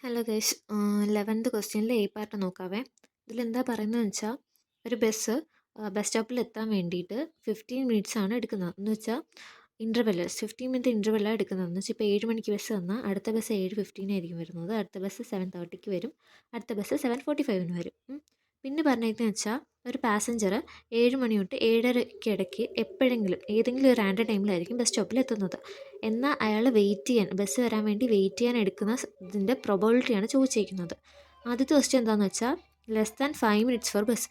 Hello guys, 11th ക്വസ്റ്റ്യനിൽ A part നോക്കാവേ. ഇതിലെന്താ പറയുന്നതെന്ന് വെച്ചാൽ ഒരു ബസ് ബസ് സ്റ്റോപ്പിൽ എത്താൻ വേണ്ടിയിട്ട് 15 മിനിറ്റ്സ് ആണ് എടുക്കുന്നത്. എന്ന് വെച്ചാൽ ഇൻ്റർവെല് 15 മിനിറ്റ് ഇൻ്റർവെല്ലാണ് എടുക്കുന്നത്. എന്ന് വെച്ചാൽ ഇപ്പോൾ 7 മണിക്ക് ബസ് വന്നാൽ അടുത്ത ബസ് 7:15 ആയിരിക്കും വരുന്നത്, അടുത്ത ബസ് 7:30 വരും, അടുത്ത ബസ് 7:45 വരും. പിന്നെ പറഞ്ഞേക്കുന്നത് വെച്ചാൽ ഒരു പാസഞ്ചർ 7 മണി തൊട്ട് 7:30 ഇടയ്ക്ക് എപ്പോഴെങ്കിലും ഏതെങ്കിലും ഒരു റാൻഡം ടൈമിലായിരിക്കും ബസ് സ്റ്റോപ്പിൽ എത്തുന്നത്. എന്നാൽ അയാൾ വെയിറ്റ് ചെയ്യാൻ, ബസ് വരാൻ വേണ്ടി വെയിറ്റ് ചെയ്യാൻ എടുക്കുന്ന ഇതിൻ്റെ പ്രൊബബിലിറ്റിയാണ് ചോദിച്ചിരിക്കുന്നത്. ആദ്യത്തെ ക്വസ്റ്റ്യൻ എന്താണെന്ന് വെച്ചാൽ less than 5 minutes four bus.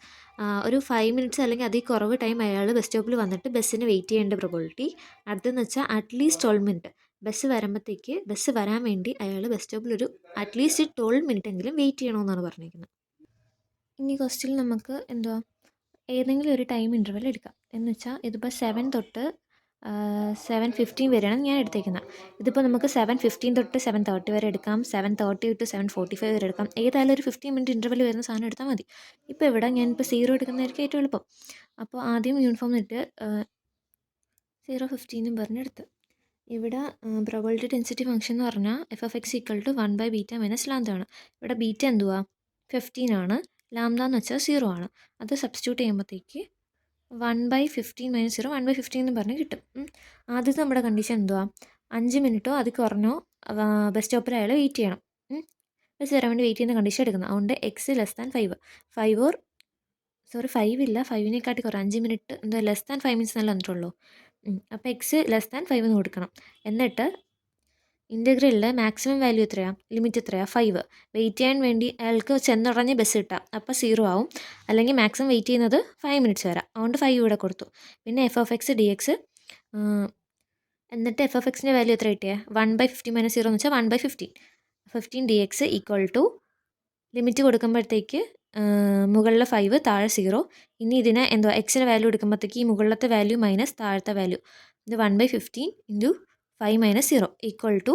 ഒരു 5 മിനിറ്റ്സ് അല്ലെങ്കിൽ അതിൽ കുറവ് ടൈം അയാൾ ബസ് സ്റ്റോപ്പിൽ വന്നിട്ട് ബസ്സിന് വെയിറ്റ് ചെയ്യേണ്ട പ്രൊബബിലിറ്റി. അടുത്തെന്ന് വെച്ചാൽ അറ്റ്ലീസ്റ്റ് 12 മിനിറ്റ് ബസ് വരുമ്പോഴത്തേക്ക്, ബസ് വരാൻ വേണ്ടി അയാൾ ബസ് സ്റ്റോപ്പിൽ ഒരു അറ്റ്ലീസ്റ്റ് 12 മിനിറ്റ് എങ്കിലും വെയിറ്റ് ചെയ്യണമെന്നാണ് പറഞ്ഞിരിക്കുന്നത്. ഇനി ക്വസ്റ്റ്യൻ നമുക്ക് എന്തുവാ, ഏതെങ്കിലും ഒരു ടൈം ഇൻ്റർവെൽ എടുക്കാം. എന്ന് വെച്ചാൽ ഇതിപ്പോൾ 7 തൊട്ട് 7:15 വരെയാണ് ഞാൻ എടുത്തേക്കുന്നത്. ഇതിപ്പോൾ നമുക്ക് 7:15 തൊട്ട് 7:30 വരെ എടുക്കാം, 7:30 തൊട്ട് 7:45 വരെ എടുക്കാം. ഏതായാലും ഒരു 15 മിനിറ്റ് ഇൻ്റർവെൽ വരുന്ന സാധനം എടുത്താൽ മതി. ഇപ്പോൾ ഇവിടെ ഞാനിപ്പോൾ 0 എടുക്കുന്നതായിരിക്കും ഏറ്റവും എളുപ്പം. അപ്പോൾ ആദ്യം യൂണിഫോം ഇട്ട് 0:15 പറഞ്ഞെടുത്ത്. ഇവിടെ പ്രോബബിലിറ്റി ഡെൻസിറ്റി ഫംഗ്ഷൻ എന്ന് പറഞ്ഞാൽ f(x) = 1/β - ലാംഡ ആണ്. ഇവിടെ ബീറ്റ എന്തുവാ 15 ആണ്, ലാംഡ എന്ന് വെച്ചാൽ 0 ആണ്. അത് സബ്സ്റ്റിറ്റ്യൂട്ട് ചെയ്യുമ്പോഴത്തേക്ക് 1/15 - 0 1/15 എന്ന് പറഞ്ഞ് കിട്ടും. ആദ്യത്തെ നമ്മുടെ കണ്ടീഷൻ എന്തുവാ, 5 മിനിറ്റോ അത് കുറഞ്ഞോ ബസ് സ്റ്റോപ്പിൽ അയാൾ വെയിറ്റ് ചെയ്യണം. ബസ് വരാൻ വേണ്ടി വെയിറ്റ് ചെയ്യുന്ന കണ്ടീഷൻ എടുക്കുന്നത്. അതുകൊണ്ട് x ലെസ് ദാൻ 5 5 ഇല്ല, 5-നേക്കാട്ടി കുറവ് 5 മിനിറ്റ് എന്താ ലെസ് ദാൻ 5 മിനിറ്റ്സ് നല്ല വന്നിട്ടുള്ളൂ. അപ്പോൾ x ലെസ് ദാൻ 5 എന്ന് കൊടുക്കണം. എന്നിട്ട് ഇൻ്റഗ്രലിൽ മാക്സിമം വാല്യൂ എത്രയാണ്, ലിമിറ്റ് എത്രയാണ് 5. വെയിറ്റ് ചെയ്യാൻ വേണ്ടി അയാൾക്ക് ചെന്നുടഞ്ഞ് ബസ് കിട്ടാം, അപ്പോൾ 0 ആവും. അല്ലെങ്കിൽ മാക്സിമം വെയിറ്റ് ചെയ്യുന്നത് 5 മിനിറ്റ്സ് വരാം, അതുകൊണ്ട് 5 ഇവിടെ കൊടുത്തു. പിന്നെ f(x) dx, എന്നിട്ട് f(x)ൻ്റെ വാല്യൂ എത്ര കിട്ടിയത് 1/15 - 0 എന്ന് വെച്ചാൽ 1/15. 15 dx = ലിമിറ്റ് കൊടുക്കുമ്പോഴത്തേക്ക് മുകളിലെ 5 താഴെ 0. ഇനി ഇതിനെ എന്തുവാ എക്സിന് വാല്യൂ എടുക്കുമ്പോഴത്തേക്ക് ഈ മുകളിലത്തെ വാല്യൂ മൈനസ് താഴത്തെ വാല്യൂ, ഇത് 1/15 × 5 - 0 =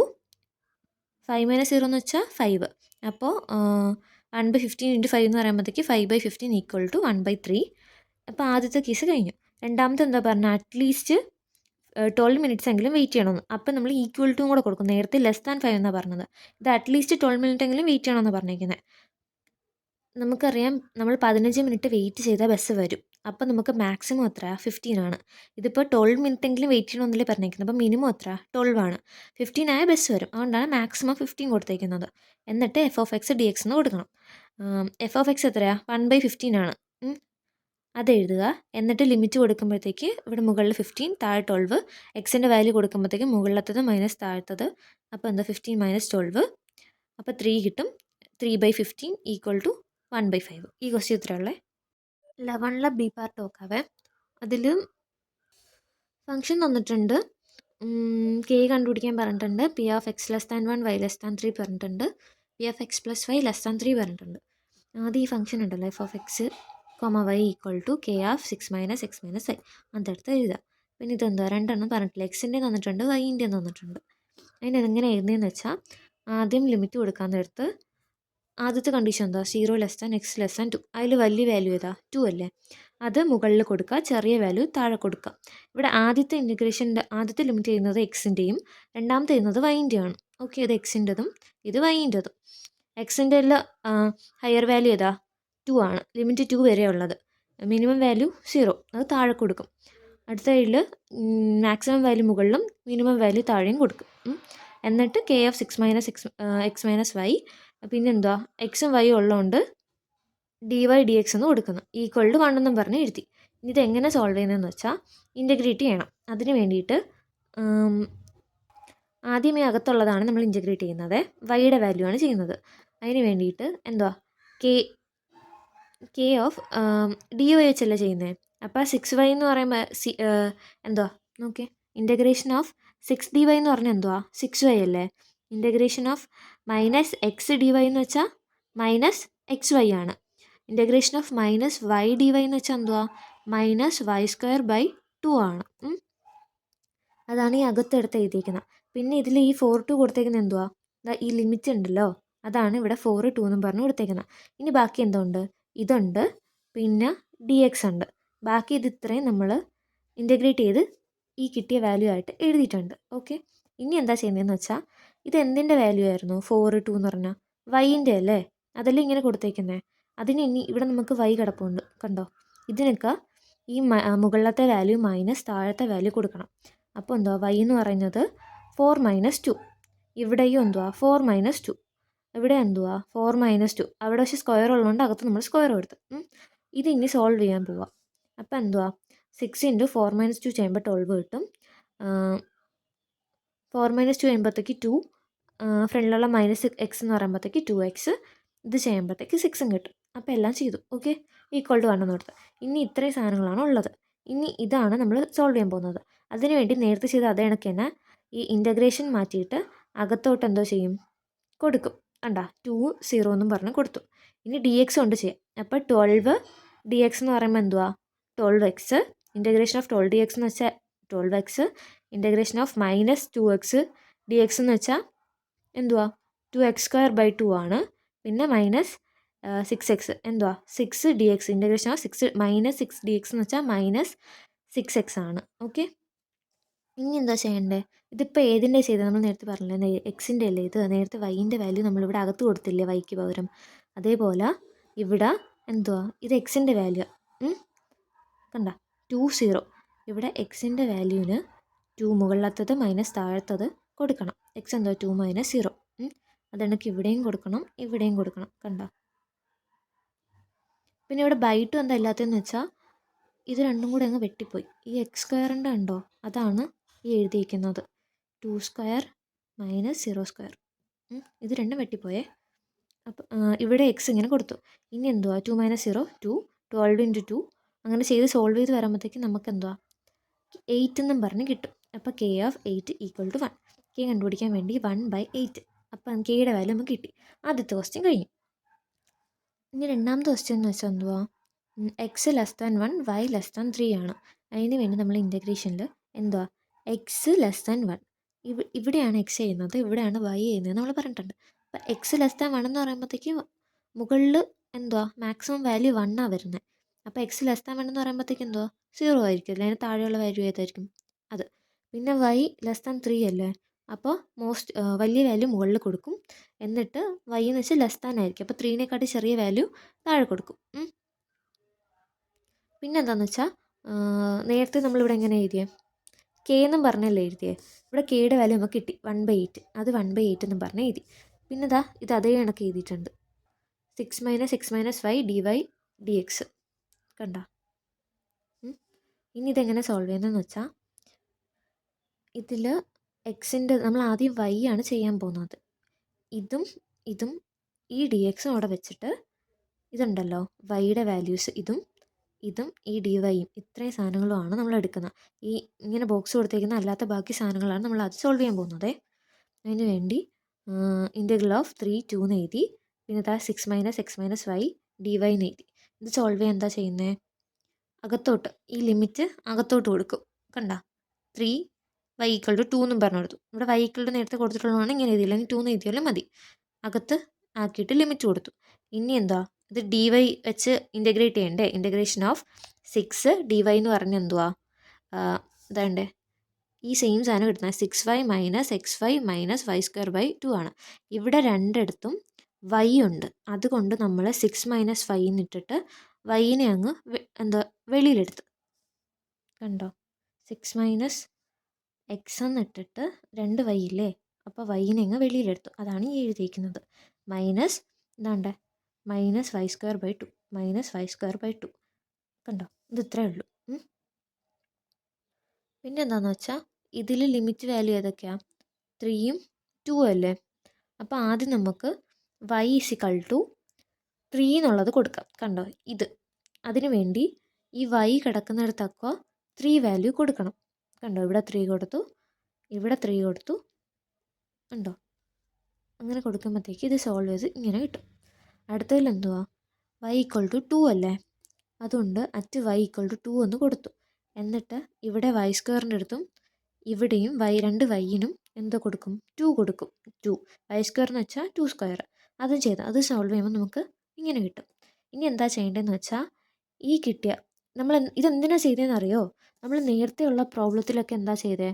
5 - 0 എന്ന് വെച്ചാൽ 5. അപ്പോൾ 1/15 × 5 എന്ന് പറയുമ്പോഴത്തേക്ക് 5/15 = 1/3. അപ്പോൾ ആദ്യത്തെ കേസ് കഴിഞ്ഞു. രണ്ടാമത്തെ എന്താ പറഞ്ഞാൽ അറ്റ്ലീസ്റ്റ് 12 മിനിറ്റ്സ് എങ്കിലും വെയിറ്റ് ചെയ്യണമെന്ന്. അപ്പോൾ നമ്മൾ ഈക്വൽ ടു കൂടെ കൊടുക്കും. നേരത്തെ ലെസ് ദാൻ 5 എന്നാണ് പറഞ്ഞത്, ഇത് അറ്റ്ലീസ്റ്റ് 12 മിനിറ്റ് എങ്കിലും വെയിറ്റ് ചെയ്യണമെന്ന് പറഞ്ഞിരിക്കുന്നത്. നമുക്കറിയാം നമ്മൾ 15 മിനിറ്റ് വെയിറ്റ് ചെയ്താൽ ബസ് വരും. അപ്പോൾ നമുക്ക് മാക്സിമം എത്ര 15 ആണ്. ഇതിപ്പോൾ 12 മിനിറ്റ് എങ്കിലും വെയിറ്റ് ചെയ്യണമെന്നല്ലേ പറഞ്ഞേക്കുന്നത്, അപ്പോൾ മിനിമം എത്ര 12 ആണ്. 15 ആയ ബസ് വരും, അതുകൊണ്ടാണ് മാക്സിമം 15 കൊടുത്തേക്കുന്നത്. എന്നിട്ട് f(x) dx എന്ന് കൊടുക്കണം. f(x) എത്രയാണ് 1/15 ആണ്, അത് എഴുതുക. എന്നിട്ട് ലിമിറ്റ് കൊടുക്കുമ്പോഴത്തേക്ക് ഇവിടെ മുകളിൽ 15 താഴെ 12, എക്സിൻ്റെ വാല്യൂ കൊടുക്കുമ്പോഴത്തേക്ക് മുകളിലത്തത് മൈനസ് താഴത്തത്, അപ്പോൾ എന്താ 15 - 12, അപ്പോൾ 3 കിട്ടും. 3/15 = 1/5. ഈ ക്വസ്റ്റ്യൻ ഇത്രയുള്ളേ. 11ലെ ബി പാർട്ട് നോക്കാവേ. അതിൽ ഫംഗ്ഷൻ തന്നിട്ടുണ്ട്, k കണ്ടുപിടിക്കാൻ പറഞ്ഞിട്ടുണ്ട്, p(x) less than 1 y less than 3 പറഞ്ഞിട്ടുണ്ട്, p(x + y ലെസ് ദാൻ 3 പറഞ്ഞിട്ടുണ്ട്. ആദ്യം ഈ ഫംഗ്ഷൻ ഉണ്ടല്ലോ f(x, y) = k(6 - x - y) അതെടുത്ത് എഴുതുക. പിന്നെ ഇതെന്താ രണ്ടെണ്ണം പറഞ്ഞിട്ടില്ല, എക്സിൻ്റെ തന്നിട്ടുണ്ട്, വൈൻ്റെ തന്നിട്ടുണ്ട്. അതിന് എങ്ങനെ എഴുതുന്നതെന്ന് വെച്ചാൽ ആദ്യം ലിമിറ്റ് കൊടുക്കാൻ നേരത്ത് ആദ്യത്തെ കണ്ടീഷൻ എന്താ 0 less than x less than 2, അതിൽ വലിയ വാല്യൂ ഏതാ 2 അല്ലേ, അത് മുകളിൽ കൊടുക്കുക, ചെറിയ വാല്യൂ താഴെ കൊടുക്കുക. ഇവിടെ ആദ്യത്തെ ഇൻറ്റഗ്രേഷൻ്റെ ആദ്യത്തെ ലിമിറ്റ് ചെയ്യുന്നത് എക്സിൻ്റെയും രണ്ടാമത്തെ ചെയ്യുന്നത് വൈൻ്റെയാണ്. ഓക്കെ, ഇത് എക്സിൻ്റെതും ഇത് വൈൻ്റെതും. എക്സിൻ്റെ ഹയർ വാല്യൂ ഏതാ 2 ആണ്, ലിമിറ്റ് 2 വരെ ഉള്ളത്. മിനിമം വാല്യൂ 0, അത് താഴെ കൊടുക്കും. അടുത്ത ഇതിൽ മാക്സിമം വാല്യൂ മുകളിലും മിനിമം വാല്യൂ താഴെയും കൊടുക്കും. എന്നിട്ട് k(6 - x - y) പിന്നെന്താ എക്സും വൈ ഉള്ളതുകൊണ്ട് dy dx എന്ന് കൊടുക്കുന്നു, = 1 എന്നും പറഞ്ഞ് എഴുതി. ഇനി ഇതെങ്ങനെ സോൾവ് ചെയ്യുന്നതെന്ന് വെച്ചാൽ ഇൻറ്റഗ്രേറ്റ് ചെയ്യണം. അതിന് വേണ്ടിയിട്ട് ആദ്യം ഈ അകത്തുള്ളതാണ് നമ്മൾ ഇൻറ്റഗ്രേറ്റ് ചെയ്യുന്നത്, വൈയുടെ വാല്യൂ ആണ് ചെയ്യുന്നത്. അതിന് വേണ്ടിയിട്ട് എന്തുവാ k ഓഫ് dy വെച്ചല്ല ചെയ്യുന്നത്. അപ്പോൾ 6y എന്ന് പറയുമ്പോൾ എന്തുവാ നോക്കിയേ, ഇൻറ്റഗ്രേഷൻ ഓഫ് 6dy എന്ന് പറഞ്ഞാൽ എന്തുവാ 6y അല്ലേ. ഇൻറ്റഗ്രേഷൻ ഓഫ് -x dy എന്ന് വെച്ചാൽ -xy ആണ്. ഇൻറ്റഗ്രേഷൻ ഓഫ് -y dy എന്ന് വെച്ചാൽ എന്തുവാ -y²/2 ആണ്. അതാണ് ഈ അകത്തെടുത്ത് എഴുതിയിരിക്കുന്നത്. പിന്നെ ഇതിൽ ഈ 4 കൊടുത്തേക്കുന്നത് എന്തുവാ, ഈ ലിമിറ്റ് ഉണ്ടല്ലോ, അതാണ് ഇവിടെ 4 2 എന്നും പറഞ്ഞ് കൊടുത്തേക്കുന്നത്. ഇനി ബാക്കി എന്തുണ്ട്, ഇതുണ്ട്, പിന്നെ dx ഉണ്ട്. ബാക്കി ഇത് ഇത്രയും നമ്മൾ ഇൻറ്റഗ്രേറ്റ് ചെയ്ത് ഈ കിട്ടിയ വാല്യൂ ആയിട്ട് എഴുതിയിട്ടുണ്ട്. ഓക്കെ, ഇനി എന്താ ചെയ്യുന്നതെന്ന് വെച്ചാൽ ഇത് എന്തിൻ്റെ വാല്യൂ ആയിരുന്നു 4 2 എന്ന് പറഞ്ഞാൽ വൈൻ്റെ അല്ലേ, അതല്ലേ ഇങ്ങനെ കൊടുത്തേക്കുന്നത്. അതിന് ഇനി ഇവിടെ നമുക്ക് വൈ കിടപ്പുണ്ട് കണ്ടോ. ഇതിനൊക്കെ ഈ മുകളിലത്തെ വാല്യൂ മൈനസ് താഴത്തെ വാല്യൂ കൊടുക്കണം. അപ്പോൾ എന്തുവാ വൈ എന്ന് പറയുന്നത് 4 - 2. ഇവിടെയും എന്തുവാ 4 - 2. ഇവിടെ എന്തുവാ 4 - 2. അവിടെ പക്ഷേ സ്ക്വയർ ഉള്ളതുകൊണ്ട് അകത്ത് നമ്മൾ സ്ക്വയർ കൊടുത്തു. ഇത് ഇനി സോൾവ് ചെയ്യാൻ പോവാം. അപ്പോൾ എന്തുവാ 6 × 4 - 2 ചെയ്യുമ്പോൾ 12 കിട്ടും. 4 - 2 ചെയ്യുമ്പോഴത്തേക്ക് 2, ഫ്രണ്ടിലുള്ള -x എന്ന് പറയുമ്പോഴത്തേക്ക് 2x, ഇത് ചെയ്യുമ്പോഴത്തേക്ക് 6 കിട്ടും. അപ്പോൾ എല്ലാം ചെയ്തു. ഓക്കെ, = 1 എന്ന് കൊടുത്ത്. ഇനി ഇത്രയും സാധനങ്ങളാണ് ഉള്ളത്. ഇനി ഇതാണ് നമ്മൾ സോൾവ് ചെയ്യാൻ പോകുന്നത്. അതിനുവേണ്ടി നേരത്തെ ചെയ്ത അതേ കണക്ക് തന്നെ ഈ ഇൻ്റഗ്രേഷൻ മാറ്റിയിട്ട് അകത്തോട്ട് എന്തോ ചെയ്യും, കൊടുക്കും. കണ്ടാ 2 0 എന്നും പറഞ്ഞ് കൊടുത്തു. ഇനി dx കൊണ്ട് ചെയ്യാം. അപ്പോൾ 12 dx എന്ന് പറയുമ്പോൾ എന്തുവാ 12x. ഇൻ്റഗ്രേഷൻ ഓഫ് 12 dx എന്ന് വെച്ചാൽ 12x. Integration of -2x dx എന്ന് വെച്ചാൽ എന്തുവാ 2x²/2 ആണ്. പിന്നെ -6x എന്തുവാ 6 dx. ഇൻ്റഗ്രേഷൻ ഓഫ് -6 dx എന്ന് വെച്ചാൽ -6x ആണ്. ഓക്കെ, ഇനി എന്താ ചെയ്യേണ്ടത്? ഇതിപ്പോൾ ഏതിൻ്റെ ചെയ്തത്? നമ്മൾ നേരത്തെ പറഞ്ഞില്ലേ എക്സിൻ്റെ അല്ലേ ഇത്. നേരത്തെ വൈൻ്റെ വാല്യൂ നമ്മളിവിടെ അകത്ത് കൊടുത്തില്ലേ വൈക്ക് പകരം. അതേപോലെ ഇവിടെ എന്തുവാ ഇത് എക്സിൻ്റെ വാല്യൂ കണ്ട 2 0. ഇവിടെ എക്സിൻ്റെ വാല്യൂവിന് 2 മുകളിലത്തത് മൈനസ് താഴത്തത് കൊടുക്കണം. എക്സ് എന്തുവാ 2 - 0. അതെനിക്ക് ഇവിടെയും കൊടുക്കണം, ഇവിടെയും കൊടുക്കണം. കണ്ട. പിന്നെ ഇവിടെ ബൈ 2 എന്താ ഇല്ലാത്തതെന്ന് വെച്ചാൽ ഇത് രണ്ടും കൂടെ അങ്ങ് വെട്ടിപ്പോയി. ഈ x² ഉണ്ടോ, അതാണ് ഈ എഴുതിയിരിക്കുന്നത് 2² - 0². ഇത് രണ്ടും വെട്ടിപ്പോയേ. അപ്പം ഇവിടെ എക്സ് ഇങ്ങനെ കൊടുത്തു. ഇനി എന്തുവാ 2 - 0 2, 12 × 2 അങ്ങനെ ചെയ്ത് സോൾവ് ചെയ്ത് വരുമ്പോഴത്തേക്കും നമുക്ക് എന്തുവാ 8 എന്നും പറഞ്ഞ് കിട്ടും. അപ്പോൾ k(8) = 1. k കണ്ടുപിടിക്കാൻ വേണ്ടി 1/8. അപ്പം കെയുടെ വാല്യൂ നമുക്ക് കിട്ടി. ആദ്യത്തെ ക്വസ്റ്റ്യൻ കഴിഞ്ഞു. ഇനി രണ്ടാമത്തെ ക്വസ്റ്റ്യൻ എന്ന് വെച്ചാൽ എന്തുവാ x <1 y <3 ആണ്. അതിന് വേണ്ടി നമ്മൾ ഇൻ്റഗ്രേഷനിൽ എന്തുവാ x <1. ഇവിടെയാണ് x ചെയ്യുന്നത്, ഇവിടെയാണ് y ചെയ്യുന്നത് നമ്മൾ പറഞ്ഞിട്ടുണ്ട്. അപ്പം x <1 എന്ന് പറയുമ്പോഴത്തേക്ക് മുകളിൽ എന്തുവാ മാക്സിമം വാല്യൂ 1 ആണ് വരുന്നത്. അപ്പോൾ x <1 എന്ന് പറയുമ്പോഴത്തേക്ക് എന്തുവാ 0 ആയിരിക്കും. അതിന് താഴെയുള്ള വാല്യൂ ഏതായിരിക്കും അത്. പിന്നെ y <3 അല്ലേ, അപ്പോൾ വലിയ വാല്യൂ മുകളിൽ കൊടുക്കും. എന്നിട്ട് y എന്ന് വെച്ചാൽ ആയിരിക്കും. അപ്പോൾ 3-നേക്കാട്ടി ചെറിയ വാല്യൂ താഴെ കൊടുക്കും. പിന്നെ എന്താണെന്ന് വെച്ചാൽ നേരത്തെ നമ്മളിവിടെ എങ്ങനെ എഴുതിയേ k എന്നും പറഞ്ഞല്ലേ എഴുതിയേ. ഇവിടെ kയുടെ വാല്യൂ നമുക്ക് കിട്ടി 1/8. അത് 1/8 എന്നും പറഞ്ഞ് എഴുതി. പിന്നെ ഇത് അതേ കണക്ക് എഴുതിയിട്ടുണ്ട് 6 - x - y dy dx. കണ്ട. ഇനി ഇതെങ്ങനെ സോൾവ് ചെയ്യുന്നതെന്ന് വെച്ചാൽ ഇതിൽ എക്സിൻ്റെ നമ്മൾ ആദ്യം y ആണ് ചെയ്യാൻ പോകുന്നത്. ഇതും ഈ dx അവിടെ വെച്ചിട്ട് ഇതുണ്ടല്ലോ വൈയുടെ വാല്യൂസ് ഇതും ഈ ഡിവൈയും ഇത്രയും സാധനങ്ങളുമാണ് നമ്മൾ എടുക്കുന്നത്. ഈ ഇങ്ങനെ ബോക്സ് കൊടുത്തേക്കുന്ന അല്ലാത്ത ബാക്കി സാധനങ്ങളാണ് നമ്മൾ അത് സോൾവ് ചെയ്യാൻ പോകുന്നത്. അതിന് വേണ്ടി ഇൻ്റഗ്രൽ ഓഫ് 3 2 എന്ന് എഴുതി. പിന്നെ 6 - x - y dy എന്ന് എഴുതി. ഇത് സോൾവ് ചെയ്യാൻ എന്താ ചെയ്യുന്നത്, അകത്തോട്ട് ഈ ലിമിറ്റ് അകത്തോട്ട് കൊടുക്കും. കണ്ട 3y = 2 എന്നും പറഞ്ഞു കൊടുത്തു. ഇവിടെ y = നേരത്തെ കൊടുത്തിട്ടുള്ളതാണ്, ഇങ്ങനെ എഴുതിയില്ല, ഇനി 2 എന്ന് എഴുതിയാലും മതി. അകത്ത് ആക്കിയിട്ട് ലിമിറ്റ് കൊടുത്തു. ഇനി എന്താ ഇത് dy വെച്ച് ഇൻ്റഗ്രേറ്റ് ചെയ്യണ്ടേ. ഇൻ്റഗ്രേഷൻ ഓഫ് 6 dy എന്ന് പറഞ്ഞാൽ എന്തുവാ ഇതാണ്ടേ ഈ സെയിം സാധനം കിട്ടുന്നത് 6y - xy - y²/2 ആണ്. ഇവിടെ രണ്ടിടത്തും y ഉണ്ട്, അതുകൊണ്ട് നമ്മൾ 6 - 5 എന്നിട്ടിട്ട് വൈനെ അങ്ങ് എന്താ വെളിയിലെടുത്ത്. കണ്ടോ 6 - x എന്നിട്ടിട്ട് 2y ഇല്ലേ, അപ്പോൾ വൈനെ അങ്ങ് വെളിയിലെടുത്തു. അതാണ് ഈ എഴുതിയിരിക്കുന്നത് മൈനസ് എന്താണ്ടേ -y²/2 -y²/2. കണ്ടോ, ഇത് ഇത്രയേ ഉള്ളൂ. പിന്നെ എന്താണെന്ന് വെച്ചാൽ ഇതിൽ ലിമിറ്റ് വാല്യൂ ഏതൊക്കെയാണ് 3ഉം 2 അല്ലേ. അപ്പോൾ ആദ്യം നമുക്ക് y = 3 എന്നുള്ളത് കൊടുക്കാം. കണ്ടോ ഇത്. അതിനു വേണ്ടി ഈ y കിടക്കുന്നിടത്തൊക്കെ 3 വാല്യൂ കൊടുക്കണം. കണ്ടോ ഇവിടെ 3 കൊടുത്തു, ഇവിടെ 3 കൊടുത്തു. കണ്ടോ അങ്ങനെ കൊടുക്കുമ്പോഴത്തേക്ക് ഇത് സോൾവ് ചെയ്ത് ഇങ്ങനെ കിട്ടും. അടുത്തതിൽ എന്തുവാ y = 2 അല്ലേ, അതുകൊണ്ട് അറ്റ് y = 2 എന്ന് കൊടുത്തു. എന്നിട്ട് ഇവിടെ y² അടുത്തും ഇവിടെയും രണ്ട് വൈനും എന്തോ കൊടുക്കും 2 കൊടുക്കും. 2 y² എന്ന് വെച്ചാൽ 2². അതും ചെയ്ത് അത് സോൾവ് ചെയ്യുമ്പോൾ നമുക്ക് ഇങ്ങനെ കിട്ടും. ഇനി എന്താ ചെയ്യേണ്ടതെന്ന് വെച്ചാൽ ഈ കിട്ടിയ നമ്മൾ ഇതെന്തിനാണ് ചെയ്തതെന്ന് അറിയോ, നമ്മൾ നേരത്തെയുള്ള പ്രോബ്ലത്തിലൊക്കെ എന്താ ചെയ്തത്,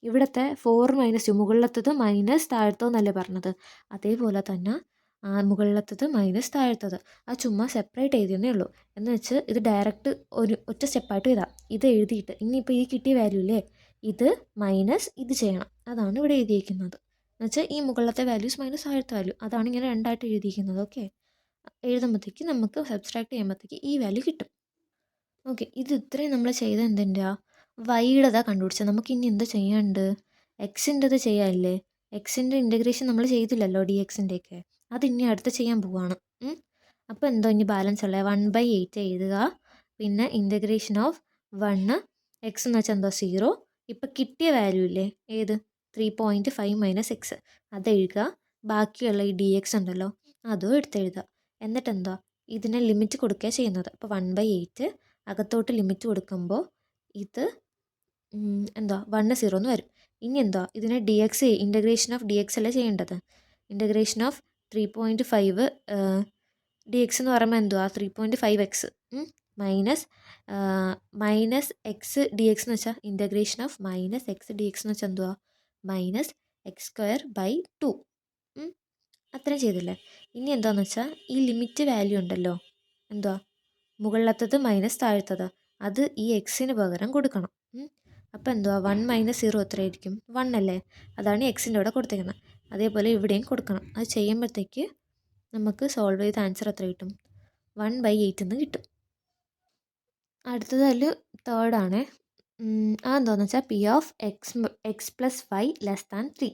ഇവിടുത്തെ 4 - 2 മുകളിലത്തത് മൈനസ് താഴത്തോ എന്നല്ലേ പറഞ്ഞത്. അതേപോലെ തന്നെ മുകളിലത്തത് മൈനസ് താഴത്തത്. ആ ചുമ്മാ സെപ്പറേറ്റ് എഴുതിയെന്നേ ഉള്ളൂ. എന്ന് വെച്ച് ഇത് ഡയറക്റ്റ് ഒരു ഒറ്റ സ്റ്റെപ്പായിട്ട് എഴുതാം. ഇത് എഴുതിയിട്ട് ഇനിയിപ്പോൾ ഈ കിട്ടിയ വാല്യൂ ഇല്ലേ, ഇത് മൈനസ് ഇത് ചെയ്യണം. അതാണ് ഇവിടെ എഴുതിയിരിക്കുന്നത്. എന്ന് വെച്ചാൽ ഈ മുകളിലത്തെ വാല്യൂസ് മൈനസ് താഴത്തെ വാല്യൂ, അതാണ് ഇങ്ങനെ രണ്ടായിട്ട് എഴുതിയിരിക്കുന്നത്. ഓക്കെ, എഴുതുമ്പോഴത്തേക്ക് നമുക്ക് സബ്സ്ട്രാക്ട് ചെയ്യുമ്പോഴത്തേക്ക് ഈ വാല്യൂ കിട്ടും. ഓക്കെ, ഇത് ഇത്രയും നമ്മൾ ചെയ്ത് എന്തിൻ്റെ വൈയുടേതാണ് കണ്ടുപിടിച്ചത്. നമുക്ക് ഇനി എന്താ ചെയ്യാണ്ട്, എക്സിൻ്റെത് ചെയ്യാനില്ലേ. എക്സിൻ്റെ ഇൻ്റഗ്രേഷൻ നമ്മൾ ചെയ്തില്ലല്ലോ, ഡി എക്സിൻ്റെയൊക്കെ. അത് ഇനി അടുത്ത് ചെയ്യാൻ പോവാണ്. അപ്പോൾ എന്തോ ഇനി ബാലൻസ് ഉള്ളത് 1/8 എഴുതുക. പിന്നെ ഇൻ്റഗ്രേഷൻ ഓഫ് 1 എക്സ് എന്ന് വെച്ചാൽ എന്തോ 0. ഇപ്പം കിട്ടിയ വാല്യൂ ഇല്ലേ, ഏത് 3.5 മൈനസ് എക്സ്, അത് എഴുതുക. ബാക്കിയുള്ള ഈ ഡി എക്സ് ഉണ്ടല്ലോ അതും എടുത്തെഴുതുക. എന്നിട്ട് എന്താ ഇതിനെ ലിമിറ്റ് കൊടുക്കുക ചെയ്യുന്നത്. അപ്പോൾ 1/8 അകത്തോട്ട് ലിമിറ്റ് കൊടുക്കുമ്പോൾ ഇത് എന്താ 1 0 എന്ന് വരും. ഇനി എന്താ ഇതിനെ D X integration of D X അല്ലേ ചെയ്യേണ്ടത്. ഇൻ്റഗ്രേഷൻ ഓഫ് 3.5 ഡി എക്സ് എന്ന് പറയുമ്പോൾ എന്തുവാ 3.5 X minus x d X എന്ന് വെച്ചാൽ integration of minus x d X എന്ന് വെച്ചാൽ എന്തുവാ മൈനസ് എക്സ് സ്ക്വയർ ബൈ 2. അത്രയും ചെയ്തില്ലേ. ഇനി എന്താണെന്ന് വെച്ചാൽ ഈ ലിമിറ്റ് വാല്യൂ ഉണ്ടല്ലോ, എന്തുവാ മുകളിലത്തത് മൈനസ് താഴത്തത്, അത് ഈ എക്സിന് പകരം കൊടുക്കണം. അപ്പോൾ എന്തുവാ 1 മൈനസ് 0 എത്രയായിരിക്കും 1 അല്ലേ, അതാണ് എക്സിൻ്റെ അവിടെ കൊടുത്തേക്കുന്നത്. അതേപോലെ ഇവിടെയും കൊടുക്കണം. അത് ചെയ്യുമ്പോഴത്തേക്ക് നമുക്ക് സോൾവ് ചെയ്ത ആൻസർ എത്ര കിട്ടും, 1/8 എന്ന് കിട്ടും. അടുത്തത് അതിൽ തേർഡാണ്. അതെന്താണെന്ന് വെച്ചാൽ P of X plus Y less than 3.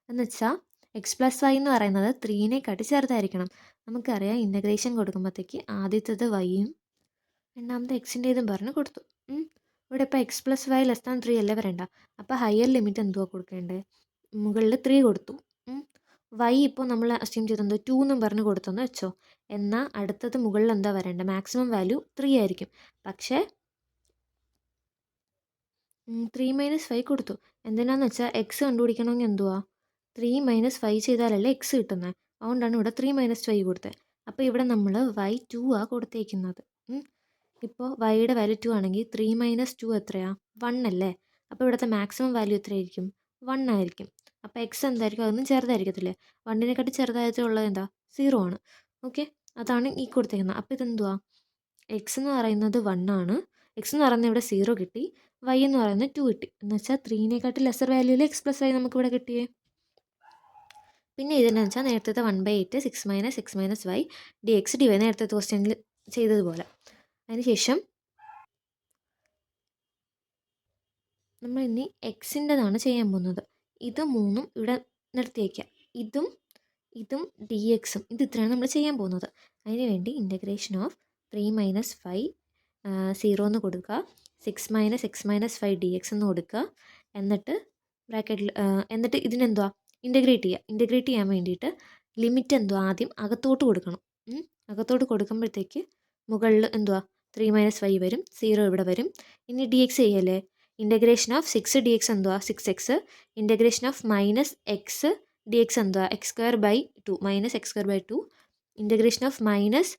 എന്ന് വെച്ചാൽ എക്സ് പ്ലസ് വൈ എന്ന് പറയുന്നത് 3-നേക്കാട്ടി ചെറുതായിരിക്കണം. നമുക്കറിയാം ഇൻ്റഗ്രേഷൻ കൊടുക്കുമ്പോഴത്തേക്ക് ആദ്യത്തേത് വൈയും രണ്ടാമത്തെ എക്സിൻ്റേതും പറഞ്ഞ് കൊടുത്തു. ഇവിടെ ഇപ്പോൾ X plus Y less than 3 അല്ലേ വരേണ്ട. അപ്പോൾ ഹയർ ലിമിറ്റ് എന്തുവാ കൊടുക്കേണ്ടത്, മുകളിൽ 3 കൊടുത്തു. വൈ ഇപ്പോൾ നമ്മൾ അസ്യൂം ചെയ്തെന്തോ 2 എന്നും പറഞ്ഞ് കൊടുത്തെന്ന് വെച്ചോ. എന്നാൽ അടുത്തത് മുകളിൽ എന്താ വരേണ്ടത്, മാക്സിമം വാല്യൂ 3 ആയിരിക്കും. പക്ഷേ 3 - 5 കൊടുത്തു. എന്തിനാന്ന് വെച്ചാൽ എക്സ് കണ്ടുപിടിക്കണമെങ്കിൽ എന്തുവാ 3 - 5 ചെയ്താലല്ലേ എക്സ് കിട്ടുന്നത്. അതുകൊണ്ടാണ് ഇവിടെ 3 - 5 കൊടുത്തത്. അപ്പോൾ ഇവിടെ നമ്മൾ y2 കൊടുത്തേക്കുന്നത്. ഇപ്പോൾ വൈയുടെ വാല്യൂ 2 ആണെങ്കിൽ 3 - 2 എത്രയാണ് 1 അല്ലേ. അപ്പോൾ ഇവിടുത്തെ മാക്സിമം വാല്യൂ എത്രയായിരിക്കും 1 ആയിരിക്കും. അപ്പോൾ എക്സ് എന്തായിരിക്കും, അതൊന്നും ചെറുതായിരിക്കത്തില്ലേ. 1-നേക്കാട്ടി ചെറുതായിട്ടുള്ളത് എന്താ 0 ആണ്. ഓക്കെ, അതാണ് ഈ കൊടുത്തേക്കുന്നത്. അപ്പോൾ ഇതെന്തുവാ എക്സ് എന്ന് പറയുന്നത് 1 ആണ്. എക്സ് എന്ന് പറയുന്നത് ഇവിടെ 0 കിട്ടി, വൈ എന്ന് പറയുന്നത് 2 കിട്ടി. എന്ന് വെച്ചാൽ 3-നേക്കാട്ടി ലെസർ വാല്യൂയിൽ എക്സ് പ്ലസ് വൈ നമുക്കിവിടെ കിട്ടിയേ. പിന്നെ ഇതെന്നു വെച്ചാൽ നേരത്തെ 1/8 6 - x - y D X D Y നേരത്തെ ക്വസ്റ്റ്യനിൽ ചെയ്തതുപോലെ. അതിനുശേഷം നമ്മൾ ഇനി എക്സിൻ്റെതാണ് ചെയ്യാൻ പോകുന്നത്. ഇത് മൂന്നും ഇവിടെ നിർത്തി വയ്ക്കുക. ഇതും ഡി എക്സും ഇത് ഇത്രയാണ് നമ്മൾ ചെയ്യാൻ പോകുന്നത്. അതിന് വേണ്ടി ഇൻ്റഗ്രേഷൻ ഓഫ് 3 - 5 0 എന്ന് കൊടുക്കുക, 6 - x - 5 ഡി എക്സ് എന്ന് കൊടുക്കുക. എന്നിട്ട് ബ്രാക്കറ്റിൽ എന്നിട്ട് ഇതിനെന്തുവാ ഇൻ്റഗ്രേറ്റ് ചെയ്യുക. ഇൻ്റഗ്രേറ്റ് ചെയ്യാൻ വേണ്ടിയിട്ട് ലിമിറ്റ് എന്തുവാ ആദ്യം അകത്തോട്ട് കൊടുക്കണം. അകത്തോട്ട് കൊടുക്കുമ്പോഴത്തേക്ക് മുകളിൽ എന്തുവാ 3 - 5 വരും, 0 ഇവിടെ വരും. ഇനി ഡി എക്സ് ചെയ്യല്ലേ, ഇൻ്റഗ്രേഷൻ ഓഫ് 6 ഡി എക്സ് എന്തുവാ 6x, integration of minus x d x എന്തുവാ x square by 2 minus x square by 2, integration of minus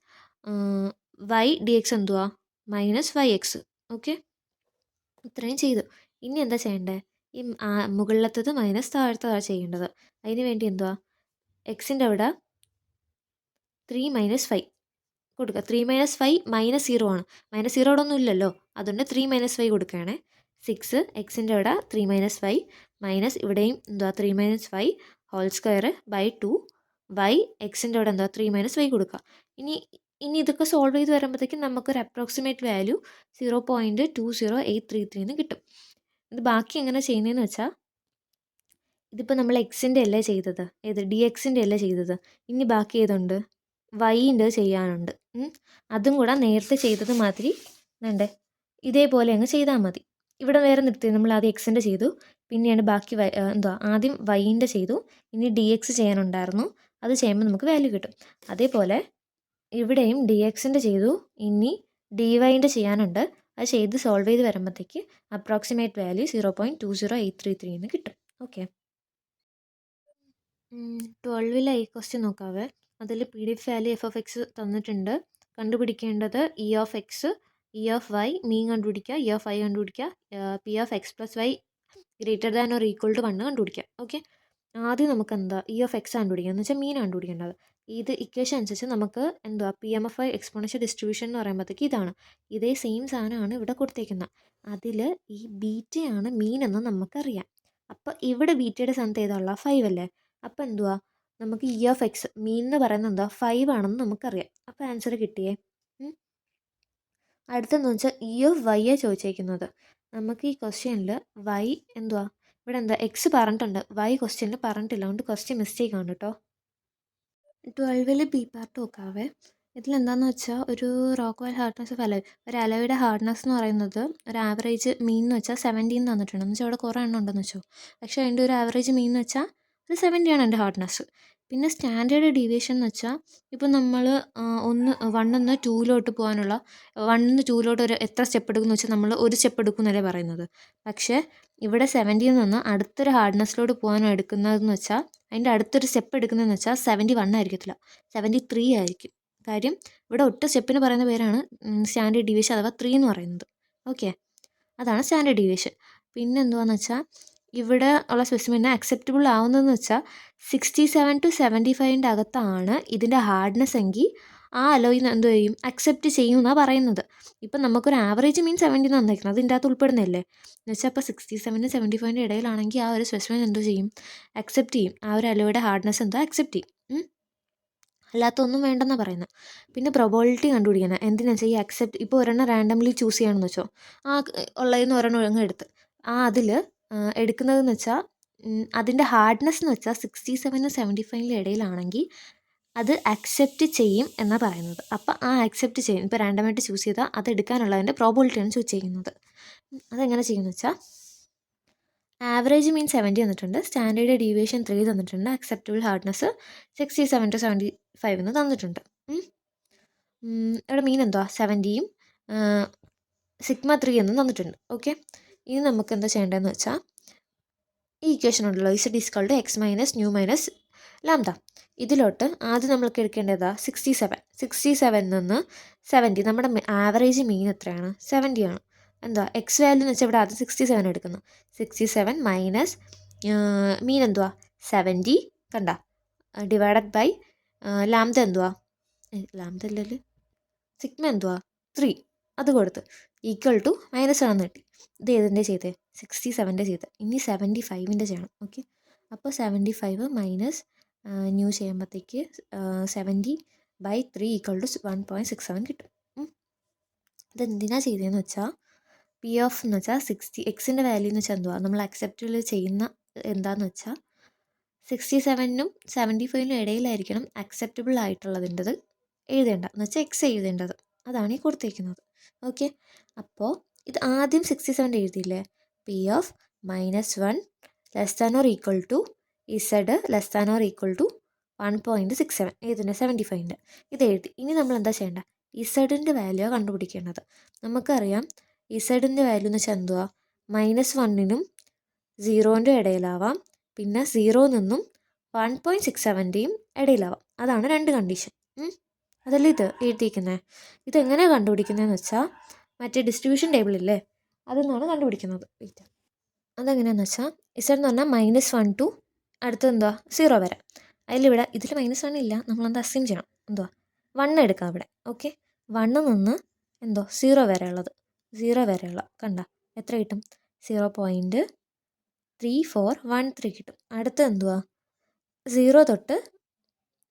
y d x എന്തുവാ മൈനസ് വൈ എക്സ്. ഓക്കെ, ഇത്രയും ചെയ്തു. ഇനി എന്താ ചെയ്യേണ്ടത്, ഈ മുകളിലത്തത് മൈനസ് താഴത്തതാണ് ചെയ്യേണ്ടത്. അതിന് വേണ്ടി എന്തുവാ എക്സിൻ്റെ അവിടെ 3 - 5 കൊടുക്കുക. 3 - 5 -0 ആണ്. -0 അവിടെ ഒന്നും ഇല്ലല്ലോ, അതുകൊണ്ട് 3 - 5 കൊടുക്കുകയാണേ. 6 എക്സിൻ്റെ അവിടെ 3 - 5 മൈനസ് ഇവിടെയും എന്തുവാ 3 - 5 ഹോൾ സ്ക്വയർ ബൈ 2 വൈ എക്സിൻ്റെ അവിടെ എന്താ 3 - 5 കൊടുക്കുക. ഇനി ഇതൊക്കെ സോൾവ് ചെയ്ത് വരുമ്പോഴത്തേക്കും നമുക്കൊരു അപ്രോക്സിമേറ്റ് വാല്യൂ 0.20833 എന്ന് കിട്ടും. ഇത് ബാക്കി എങ്ങനെ ചെയ്യുന്നതെന്ന് വെച്ചാൽ ഇതിപ്പോൾ നമ്മൾ എക്സിൻ്റെ അല്ലേ ചെയ്തത്, ഏത് ഡി എക്സിൻ്റെ അല്ലേ ചെയ്തത്. ഇനി ബാക്കി ഏതുണ്ട് വൈൻ്റെ ചെയ്യാനുണ്ട്. അതും കൂടെ നേരത്തെ ചെയ്തത് മാതിരി വേണ്ടേ ഇതേപോലെ അങ്ങ് ചെയ്താൽ മതി. ഇവിടെ വേറെ നിർത്തി, നമ്മൾ ആദ്യം എക്സിൻ്റെ ചെയ്തു, പിന്നെയാണ് ബാക്കി എന്തുവാ ആദ്യം വൈൻ്റെ ചെയ്തു, ഇനി ഡി എക്സ് ചെയ്യാനുണ്ടായിരുന്നു, അത് ചെയ്യുമ്പോൾ നമുക്ക് വാല്യൂ കിട്ടും. അതേപോലെ ഇവിടെയും ഡി എക്സിൻ്റെ ചെയ്തു, ഇനി ഡി വൈൻ്റെ ചെയ്യാനുണ്ട്, അത് ചെയ്ത് സോൾവ് ചെയ്ത് വരുമ്പോഴത്തേക്ക് അപ്രോക്സിമേറ്റ് വാല്യൂ 0.20833 എന്ന് കിട്ടും. ഓക്കെ, 12 ഈ ക്വസ്റ്റ്യൻ നോക്കാവേ. അതിൽ P D F value f of x തന്നിട്ടുണ്ട്. കണ്ടുപിടിക്കേണ്ടത് E of x, E of y mean കണ്ടുപിടിക്കുക, ഇ ഓഫ് വൈ കണ്ടുപിടിക്കുക, P of X plus y greater than or equal to 1 കണ്ടുപിടിക്കുക. ഓക്കെ, ആദ്യം നമുക്ക് എന്താ ഇ ഓഫ് എക്സ് കണ്ടുപിടിക്കുക എന്ന് വെച്ചാൽ മീൻ കണ്ടുപിടിക്കേണ്ടത്. ഇത് ഇക്വേഷൻ അനുസരിച്ച് നമുക്ക് എന്താ PMFI എക്സ്പോണൻഷ്യൽ ഡിസ്ട്രിബ്യൂഷൻ എന്ന് പറയുമ്പോഴത്തേക്ക് ഇതാണ്. ഇതേ സെയിം സാധനമാണ് ഇവിടെ കൊടുത്തേക്കുന്നത്. അതിൽ ഈ ബീറ്റയാണ് മീൻ എന്ന് നമുക്കറിയാം. അപ്പോൾ ഇവിടെ ബീറ്റയുടെ സ്ഥാനത്ത് ഏതാണുള്ള 5 അല്ലേ. അപ്പോൾ എന്തുവാ നമുക്ക് ഇ ഓഫ് എക്സ് മീൻ എന്ന് പറയുന്നത് എന്താ 5 ആണെന്ന് നമുക്കറിയാം. അപ്പോൾ ആൻസർ കിട്ടിയേ. അടുത്തെന്ന് വെച്ചാൽ ഇ ഓഫ് വൈ ചോദിച്ചേക്കുന്നത്. നമുക്ക് ഈ ക്വസ്റ്റ്യനിൽ വൈ എന്തുവാ ഇവിടെ എന്താ എക്സ് പറഞ്ഞിട്ടുണ്ട്, വൈ ക്വസ്റ്റ്യനിൽ പറഞ്ഞിട്ടില്ല. അതുകൊണ്ട് ക്വസ്റ്റ്യൻ മിസ്റ്റേക്ക് ആണ് കേട്ടോ. 12 ബി പാർട്ട് നോക്കാവേ. ഇതിലെന്താണെന്ന് വെച്ചാൽ ഒരു rock while hardness of alloy, ഒരു അലോയുടെ ഹാർഡ്നെസ് എന്ന് പറയുന്നത് ഒരു ആവറേജ് മീൻ എന്ന് വെച്ചാൽ 17 തന്നിട്ടുണ്ട്. എന്ന് വെച്ചാൽ അവിടെ കുറേ എണ്ണം ഉണ്ടെന്ന് വെച്ചോ. പക്ഷേ അതിൻ്റെ ഒരു ആവറേജ് മീൻ എന്ന് വെച്ചാൽ ഒരു 70 ആണ് എൻ്റെ ഹാർഡ്നെസ്. പിന്നെ സ്റ്റാൻഡേർഡ് ഡീവിയേഷൻ എന്ന് വെച്ചാൽ ഇപ്പോൾ നമ്മൾ 1 2 പോകാനുള്ള 1 2 ഒരു എത്ര സ്റ്റെപ്പ് എടുക്കുമെന്ന് വെച്ചാൽ നമ്മൾ ഒരു സ്റ്റെപ്പ് എടുക്കും എന്നല്ലേ പറയുന്നത്. പക്ഷേ ഇവിടെ 70 നിന്ന് അടുത്തൊരു ഹാർഡ്നെസ്സിലോട്ട് പോകാൻ എടുക്കുന്നതെന്ന് വെച്ചാൽ അതിൻ്റെ അടുത്തൊരു സ്റ്റെപ്പ് എടുക്കുന്നതെന്ന് വെച്ചാൽ 71 ആയിരിക്കത്തില്ല, 73 ആയിരിക്കും. കാര്യം ഇവിടെ ഒറ്റ സ്റ്റെപ്പിന് പറയുന്ന പേരാണ് സ്റ്റാൻഡേർഡ് ഡീവിയേഷൻ അഥവാ 3 എന്ന് പറയുന്നത്. ഓക്കെ, അതാണ് സ്റ്റാൻഡേർഡ് ഡീവിയേഷൻ. പിന്നെ എന്തുവാന്ന് വെച്ചാൽ ഇവിടെ ഉള്ള സ്പെസിമെന് അക്സെപ്റ്റബിൾ ആവുന്നതെന്ന് വെച്ചാൽ 67 to 75 അകത്താണ് ഇതിൻ്റെ ഹാർഡ്നെസ് എങ്കിൽ ആ അലോയിൽ എന്ത് ചെയ്യും, അക്സെപ്റ്റ് ചെയ്യും എന്നാണ് പറയുന്നത്. ഇപ്പം നമുക്കൊരു ആവറേജ് മീൻ 70 തന്നേക്കുന്നത് അതിൻ്റെ അകത്ത് ഉൾപ്പെടുന്നതല്ലേ. എന്ന് വെച്ചാൽ ഇപ്പോൾ 67 75 ഇടയിലാണെങ്കിൽ ആ ഒരു സ്പെസിമെൻ എന്തോ ചെയ്യും, അക്സെപ്റ്റ് ചെയ്യും. ആ ഒരു അലോയുടെ ഹാർഡ്നെസ് എന്തോ അക്സെപ്റ്റ് ചെയ്യും. അല്ലാത്ത ഒന്നും വേണ്ടെന്നാണ് പറയുന്നത്. പിന്നെ പ്രൊബോബിലിറ്റി കണ്ടുപിടിക്കണം. എന്തിനാ വെച്ചാൽ ഈ അക്സെപ്റ്റ് ഇപ്പോൾ ഒരെണ്ണം റാൻഡംലി ചൂസ് ചെയ്യണമെന്ന് വെച്ചോ, ആ ഉള്ളതിൽ നിന്ന് ഒരെണ്ണം ഒഴുങ്ങ് എടുത്ത് അതിൽ എടുക്കുന്നതെന്ന് വെച്ചാൽ അതിൻ്റെ ഹാർഡ്നെസ് എന്ന് വെച്ചാൽ 67 75 ഇടയിലാണെങ്കിൽ അത് അക്സെപ്റ്റ് ചെയ്യും എന്നാണ് പറയുന്നത്. അപ്പോൾ ആ അക്സെപ്റ്റ് ചെയ്യും, ഇപ്പോൾ റാൻഡമായിട്ട് ചൂസ് ചെയ്താൽ അത് എടുക്കാനുള്ളതിൻ്റെ പ്രോബിലിറ്റിയാണ് ചൂസ് ചെയ്യുന്നത്. അതെങ്ങനെ ചെയ്യുമെന്ന് വെച്ചാൽ ആവറേജ് മീൻ 70 തന്നിട്ടുണ്ട്, സ്റ്റാൻഡേർഡ് ഡീവിയേഷൻ 3 തന്നിട്ടുണ്ട്, അക്സെപ്റ്റബിൾ ഹാർഡ്നെസ് 67 to 75 എന്ന് തന്നിട്ടുണ്ട്. ഇവിടെ മീൻ എന്തുവാ 70യും സിഗ്മ 3 എന്നും തന്നിട്ടുണ്ട്. ഓക്കെ, ഇനി നമുക്ക് എന്താ ചെയ്യേണ്ടതെന്ന് വെച്ചാൽ ഈ ഇക്വേഷൻ ഉണ്ടല്ലോ Z is equal to X minus nu minus lambda, ഇതിലോട്ട് ആദ്യം നമ്മൾക്ക് എടുക്കേണ്ടതാ 67 നിന്ന് 70. നമ്മുടെ ആവറേജ് മീൻ എത്രയാണ്, 70 ആണ്. എന്താ എക്സ് വാല്യൂ എന്ന് വെച്ചാൽ ഇവിടെ ആദ്യം 67 എടുക്കുന്നു. 67 മൈനസ് മീൻ എന്തുവാ 70 കണ്ട ഡിവൈഡഡ് ബൈ ലാംഡ എന്തുവാ, ലാംഡ അല്ലല്ലോ സിഗ്മ എന്തുവാ 3, അത് കൊടുത്ത് ഈക്വൽ ടു -1 കിട്ടി. ഇത് ഏതിൻ്റെ ചെയ്തേ, 67ൻ്റെ ചെയ്ത്. ഇനി 75ൻ്റെ ചെയ്യണം. ഓക്കെ, അപ്പോൾ 75 മൈനസ് ന്യൂ ചെയ്യുമ്പോഴത്തേക്ക് 70/3 ഈക്വൽ ടു 1.67 കിട്ടും. ഇതെന്തിനാണ് ചെയ്തതെന്ന് വെച്ചാൽ പി ഓഫ് എന്ന് വെച്ചാൽ 60 എക്സിൻ്റെ വാല്യൂ എന്ന് വെച്ചാൽ എന്തുവാ നമ്മൾ അക്സെപ്റ്റിൽ ചെയ്യുന്ന എന്താണെന്ന് വെച്ചാൽ 67നും 75നും ഇടയിലായിരിക്കണം അക്സെപ്റ്റബിൾ ആയിട്ടുള്ളതിൻ്റെത് എഴുതേണ്ട എന്ന് വെച്ചാൽ എക്സ് എഴുതേണ്ടത്. അതാണ് ഈ കൊടുത്തേക്കുന്നത്. ഓക്കെ, അപ്പോൾ ഇത് ആദ്യം 67 എഴുതിയില്ലേ, P of -1 less than or equal to z less than or equal to 1.67 ഏതിൻ്റെ 75ൻ്റെ ഇത് എഴുതി. ഇനി നമ്മൾ എന്താ ചെയ്യേണ്ട, ഇസഡിൻ്റെ വാല്യൂ കണ്ടുപിടിക്കേണ്ടത്. നമുക്കറിയാം ഇസഡിൻ്റെ വാല്യൂ എന്ന് വെച്ചാൽ എന്തുവാ -1നും 0ൻ്റെ ഇടയിലാവാം, പിന്നെ 0 നിന്നും 1.67ൻ്റെയും ഇടയിലാവാം. അതാണ് രണ്ട് കണ്ടീഷൻ. അതല്ലേ ഇത് എഴുതിയിരിക്കുന്നത്. ഇതെങ്ങനെയാണ് കണ്ടുപിടിക്കുന്നതെന്ന് വെച്ചാൽ മറ്റേ ഡിസ്ട്രിബ്യൂഷൻ ടേബിളില്ലേ അതിൽ നിന്നാണ് കണ്ടുപിടിക്കുന്നത്. അതെങ്ങനെയാണെന്ന് വെച്ചാൽ ഇസഡ് എന്ന് പറഞ്ഞാൽ -1 ടു അടുത്തെന്താ 0 വരെ. അതിലിവിടെ ഇതിൽ -1 ഇല്ല, നമ്മളെന്താ അസ്യൂം ചെയ്യണം, എന്തുവാ 1 എടുക്കാം ഇവിടെ. ഓക്കെ, 1 നിന്ന് എന്തോ 0 വരെയുള്ള കണ്ട എത്ര കിട്ടും, 0.3413 കിട്ടും. അടുത്ത എന്തുവാ 0 തൊട്ട്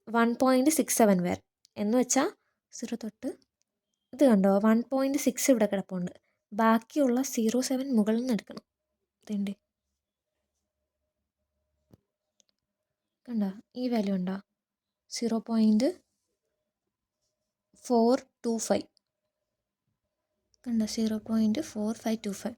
1.67 വരെ എന്ന് വെച്ചാൽ 0 തൊട്ട് ഇത് കണ്ടോ 1.6 ഇവിടെ കിടപ്പുണ്ട്. ബാക്കിയുള്ള 0.7 മുകളിൽ നിന്ന് എടുക്കണം. ഇതേണ്ടേ കണ്ടോ ഈ വാല്യൂ ഉണ്ടോ 0.425 കണ്ടോ 0.4525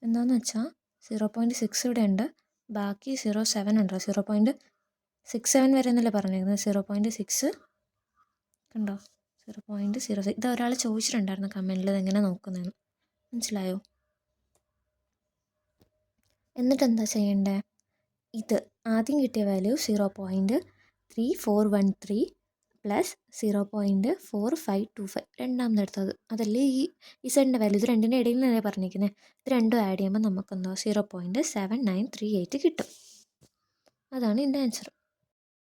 എന്താണെന്ന് വെച്ചാൽ 0.6 ഇവിടെ ഉണ്ട്, ബാക്കി 0.7 ഉണ്ടോ 0.67 വരെ എന്നല്ലേ പറഞ്ഞിരിക്കുന്നത്. 0.6 കണ്ടോ 0.06 ഇത് ഒരാൾ ചോദിച്ചിട്ടുണ്ടായിരുന്നു കമൻറ്റിൽ ഇതെങ്ങനെ നോക്കുന്നതെന്ന്, മനസ്സിലായോ? എന്നിട്ട് എന്താ ചെയ്യണ്ടേ, ഇത് ആദ്യം കിട്ടിയ വാല്യൂ 0.3413 പ്ലസ് 0.4525 രണ്ടാമതെടുത്തത് അതല്ലേ ഈ ഇസഡിൻ്റെ വാല്യൂ. ഇത് രണ്ടിൻ്റെ ഇടയിൽ നിന്നല്ലേ പറഞ്ഞിരിക്കുന്നത്. ഇത് രണ്ടും ആഡ് ചെയ്യുമ്പോൾ നമുക്കെന്തോ 0.7938 കിട്ടും. അതാണ് ഇതിൻ്റെ ആൻസർ.